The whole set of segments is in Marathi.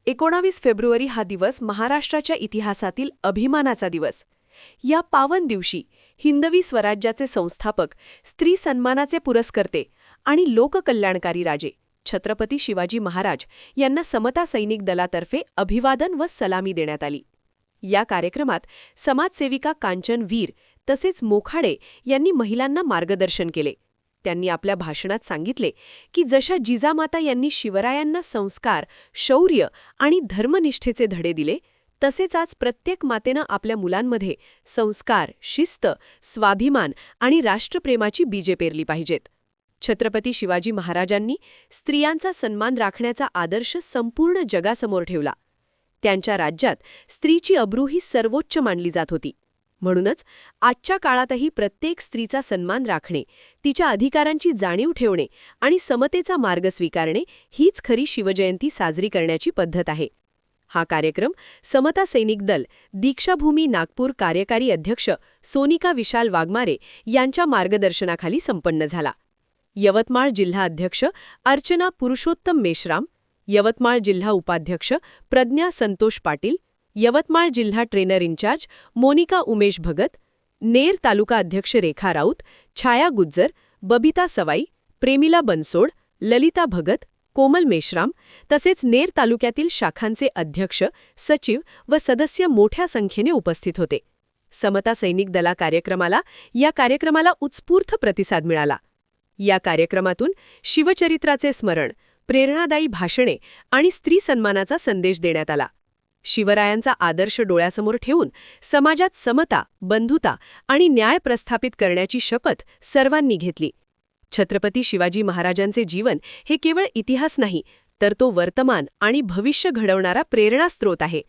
19 फेब्रुवारी हा दिवस महाराष्ट्राच्या इतिहासातील अभिमानाचा दिवस. या पावन दिवशी हिंदवी स्वराज्याचे संस्थापक, स्त्री सन्मानाचे पुरस्कर्ते आणि लोककल्याणकारी राजे छत्रपती शिवाजी महाराज यांना समता सैनिक दलातर्फे अभिवादन व सलामी देण्यात आली. या कार्यक्रमात समाजसेविका कांचन वीर तसेच मोखाडे यांनी महिलांना मार्गदर्शन केले. त्यांनी आपल्या भाषणात सांगितले की जशा जिजामाता यांनी शिवरायांना संस्कार, शौर्य आणि धर्मनिष्ठेचे धडे दिले, तसेच आज प्रत्येक मातेनं आपल्या मुलांमध्ये संस्कार, शिस्त, स्वाभिमान आणि राष्ट्रप्रेमाची बीजे पेरली पाहिजेत. छत्रपती शिवाजी महाराजांनी स्त्रियांचा सन्मान राखण्याचा आदर्श संपूर्ण जगासमोर ठेवला. त्यांच्या राज्यात स्त्रीची अब्रू ही सर्वोच्च मानली जात होती. म्हणूनच आजच्या काळातही प्रत्येक स्त्रीचा सन्मान राखणे, तिच्या अधिकारांची जाणीव ठेवणे आणि समतेचा मार्ग स्वीकारणे हीच खरी शिवजयंती साजरी करण्याची पद्धत आहे. हा कार्यक्रम समता सैनिक दल, दीक्षाभूमी नागपूर कार्यकारी अध्यक्ष सोनिका विशाल वाघमारे यांच्या मार्गदर्शनाखाली संपन्न झाला. यवतमाळ जिल्हा अध्यक्ष अर्चना पुरुषोत्तम मेश्राम, यवतमाळ जिल्हा उपाध्यक्ष प्रज्ञा संतोष पाटील, यवतमाळ जिल्हा ट्रेनर इन्चार्ज मोनिका उमेश भगत, नेर तालुका अध्यक्ष रेखा राऊत, छाया गुज्जर, बबिता सवाई, प्रेमिला बनसोड, ललिता भगत, कोमल मेश्राम तसेच नेर तालुक्यातील शाखांचे अध्यक्ष, सचिव व सदस्य मोठ्या संख्येने उपस्थित होते. समता सैनिक दला कार्यक्रमाला उत्स्फूर्त प्रतिसाद मिळाला. या कार्यक्रमातून शिवचरित्राचे स्मरण, प्रेरणादायी भाषणे आणि स्त्री सन्मानाचा संदेश देण्यात आला. शिवरायांचा आदर्श डोळ्यासमोर ठेवून समाजात समता, बंधुता आणि न्याय प्रस्थापित करण्याची शपथ सर्वांनी घेतली. छत्रपती शिवाजी महाराजांचे जीवन हे केवळ इतिहास नाही, तर तो वर्तमान आणि भविष्य घडवणारा प्रेरणास्त्रोत आहे.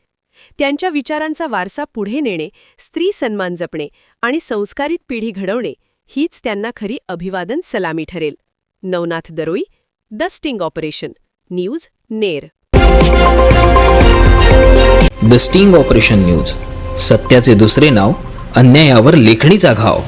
त्यांच्या विचारांचा वारसा पुढे नेणे, स्त्री सन्मान जपणे आणि संस्कारित पिढी घडवणे हीच त्यांना खरी अभिवादन सलामी ठरेल. Navnath Daroi, the sting operation, news, नेर. द स्टिंग ऑपरेशन न्यूज, सत्याचे दुसरे नाव, अन्यायावर लेखणीचा घाव.